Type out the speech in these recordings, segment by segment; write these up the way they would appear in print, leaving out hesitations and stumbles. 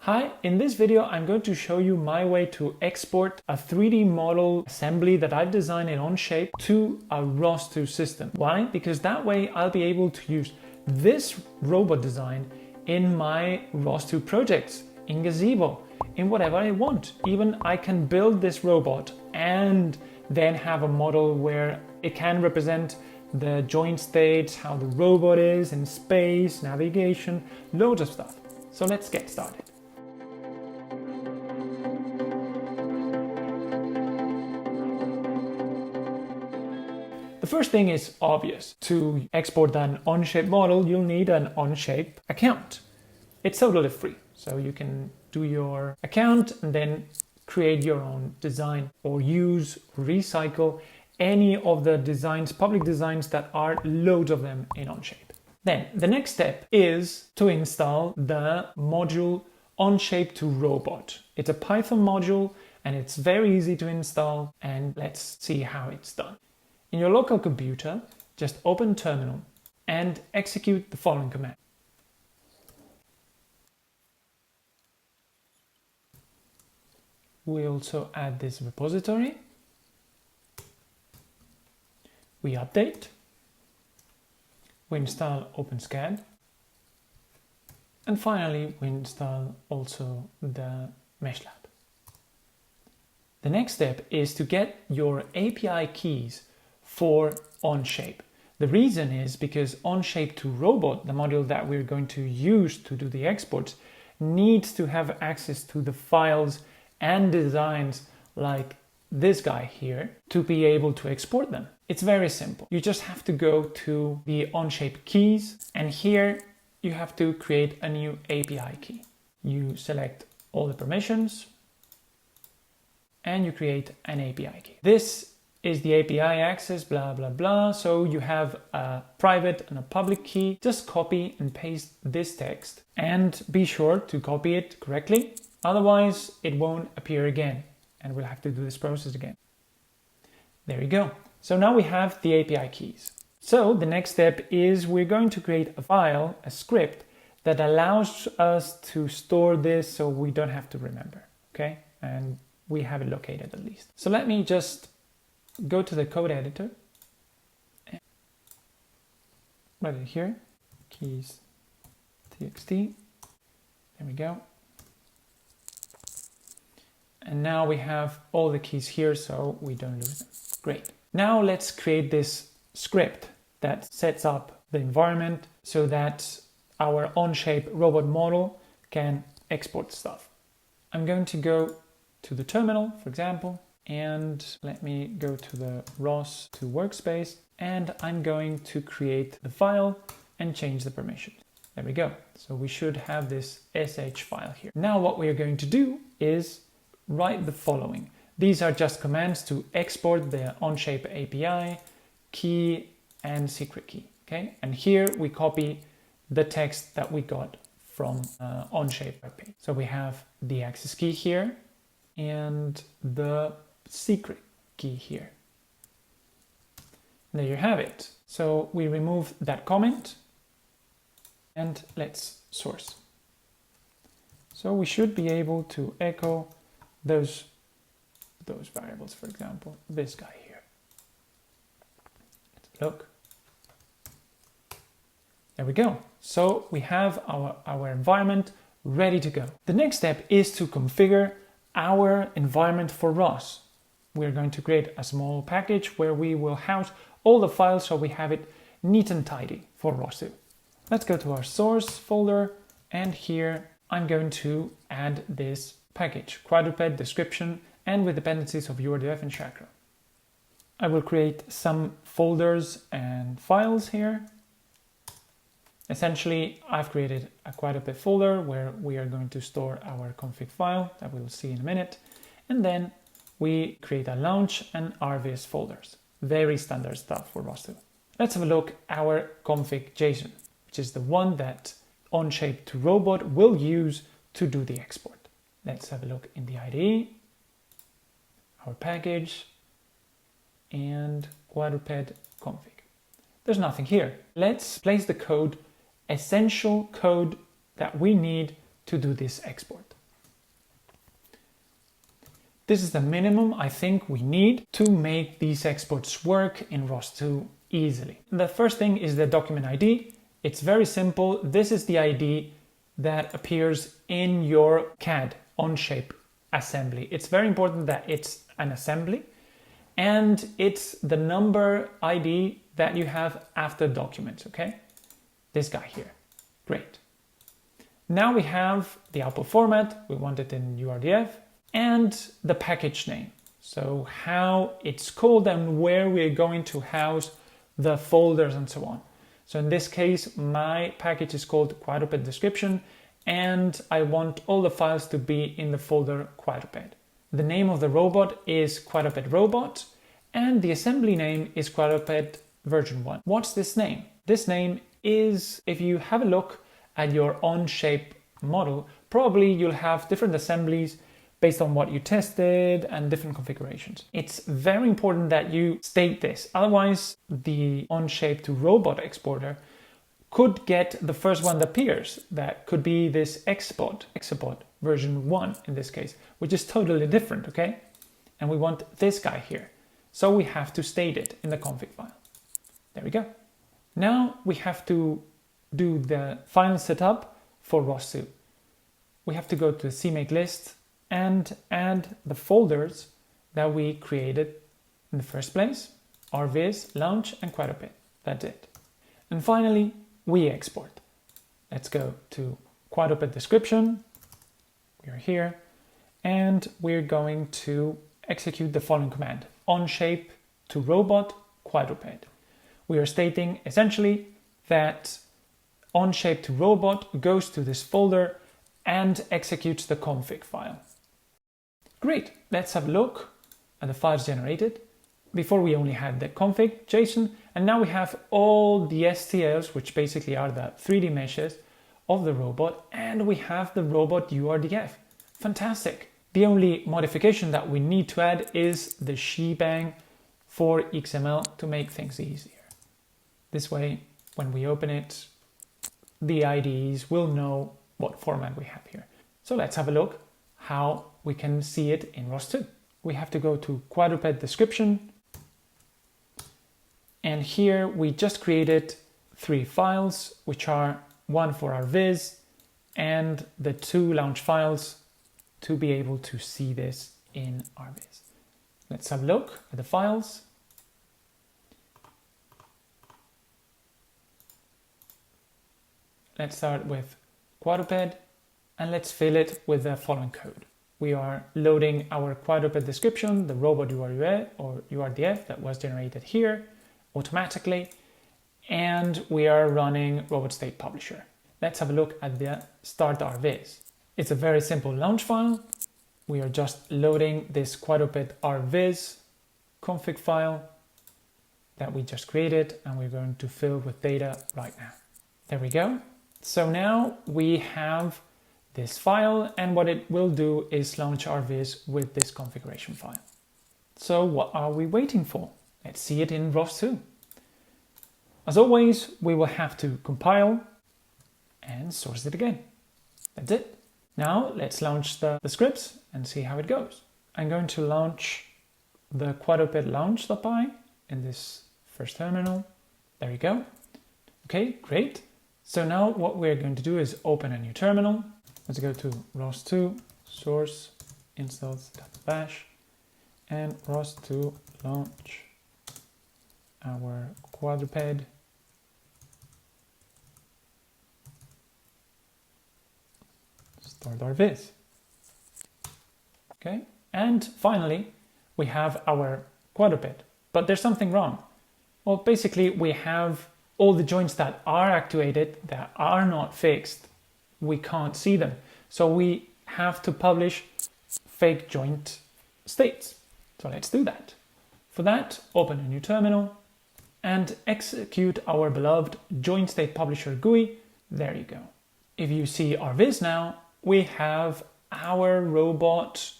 Hi, in this video I'm going to show you my way to export a 3D model assembly that I've designed in Onshape to a ROS2 system. Why? Because that way I'll be able to use this robot design in my ROS2 projects, in Gazebo, in whatever I want. Even I can build this robot and then have a model where it can represent the joint states, how the robot is in space, navigation, loads of stuff. So let's get started. The first thing is obvious. To export an Onshape model, you'll need an Onshape account. It's totally free, so you can do your account and then create your own design or use, recycle any of the designs, public designs that are loads of them in Onshape. Then the next step is to install the module onshape-to-robot. It's a Python module and it's very easy to install, and let's see how it's done. In your local computer, just open terminal and execute the following command. We also add this repository. We update. We install openscad. And finally, we install also the mesh lab. The next step is to get your API keys for Onshape. The reason is because onshape-to-robot, the module that we're going to use to do the exports, needs to have access to the files and designs like this guy here to be able to export them. It's very simple. You just have to go to the Onshape keys, and here you have to create a new API key. You select all the permissions and you create an API key. This is the API access, blah, blah, blah. So you have a private and a public key. Just copy and paste this text and be sure to copy it correctly. Otherwise, it won't appear again and we'll have to do this process again. There you go. So now we have the API keys. So the next step is we're going to create a file, a script that allows us to store this so we don't have to remember, okay? And we have it located at least. So let me just go to the code editor, right here, keys txt, there we go. And now we have all the keys here so we don't lose them. Great. Now let's create this script that sets up the environment so that our Onshape robot model can export stuff. I'm going to go to the terminal, for example, and let me go to the ROS2 workspace, and I'm going to create the file and change the permissions. There we go. So we should have this sh file here. Now what we are going to do is write the following. These are just commands to export the Onshape API, key and secret key. Okay, and here we copy the text that we got from Onshape webpage. So we have the access key here and the secret key here. There you have it. So we remove that comment and let's source. So we should be able to echo those variables, for example, this guy here. Let's look. There we go. So we have our environment ready to go. The next step is to configure our environment for ROS. We're going to create a small package where we will house all the files so we have it neat and tidy for ROS2. Let's go to our source folder, and here I'm going to add this package, quadruped description, and with dependencies of Urdf and chakra. I will create some folders and files here. Essentially, I've created a quadruped folder where we are going to store our config file that we'll see in a minute, and then we create a launch and RVS folders. Very standard stuff for ROS2. Let's have a look at our config.json, which is the one that Onshape-to-robot will use to do the export. Let's have a look in the IDE, our package, and quadruped config. There's nothing here. Let's place the code, essential code that we need to do this export. This is the minimum I think we need to make these exports work in ROS2 easily. The first thing is the document ID. It's very simple. This is the ID that appears in your CAD Onshape assembly. It's very important that it's an assembly, and it's the number ID that you have after documents, okay? This guy here. Great. Now we have the output format. We want it in Urdf, and the package name. So how it's called and where we're going to house the folders and so on. So in this case, my package is called quadruped description, and I want all the files to be in the folder quadruped. The name of the robot is quadruped robot, and the assembly name is quadruped version 1. What's this name? This name is, if you have a look at your Onshape model, probably you'll have different assemblies based on what you tested and different configurations. It's very important that you state this, otherwise the Onshape-to-robot exporter could get the first one that appears. That could be this export version 1 in this case, which is totally different, okay? And we want this guy here. So we have to state it in the config file. There we go. Now we have to do the final setup for ROS2. We have to go to the CMake list and add the folders that we created in the first place, RViz, launch, and quadruped. That's it. And finally, we export. Let's go to quadruped description. We are here, and we're going to execute the following command: onshape-to-robot quadruped. We are stating essentially that onshape-to-robot goes to this folder and executes the config file. Great, let's have a look at the files generated. Before we only had the config JSON, and now we have all the STLs, which basically are the 3D meshes of the robot, and we have the robot Urdf. Fantastic. The only modification that we need to add is the shebang for XML to make things easier. This way, when we open it, the IDEs will know what format we have here. So let's have a look how we can see it in ROS2. We have to go to quadruped description, and here we just created 3 files, which are one for our viz and the 2 launch files to be able to see this in our viz. Let's have a look at the files. Let's start with quadruped, and let's fill it with the following code. We are loading our quadruped description, the robot Urdf or Urdf that was generated here automatically, and we are running robot state publisher. Let's have a look at the start rviz. It's a very simple launch file. We are just loading this quadruped rviz config file that we just created, and we're going to fill with data right now. There we go. So now we have this file, and what it will do is launch rviz with this configuration file. So what are we waiting for? Let's see it in ROS2. As always, we will have to compile and source it again. That's it. Now let's launch the scripts and see how it goes. I'm going to launch the quadruped launch.py in this first terminal. There you go. Okay, great. So now what we're going to do is open a new terminal. Let's go to ROS2 source installs.bash and ROS2 launch our quadruped. Start rviz. Okay, and finally we have our quadruped, but there's something wrong. Well, basically we have all the joints that are activated that are not fixed. We can't see them, so we have to publish fake joint states. So let's do that. For that, open a new terminal and execute our beloved joint state publisher GUI. There you go. If you see rviz now, we have our robot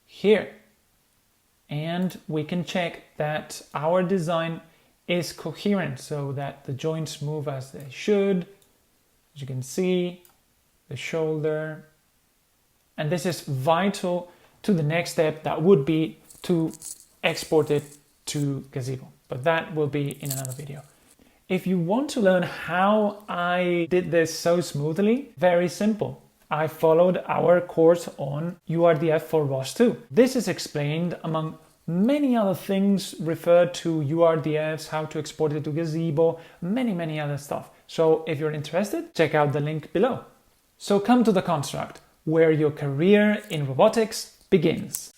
here, and we can check that our design is coherent so that the joints move as they should. As you can see, the shoulder, and this is vital to the next step, that would be to export it to Gazebo. But that will be in another video. If you want to learn how I did this so smoothly, very simple. I followed our course on Urdf for ROS2. This is explained among many other things referred to URDFs, how to export it to Gazebo, many other stuff. So if you're interested, check out the link below. So come to the construct, where your career in robotics begins.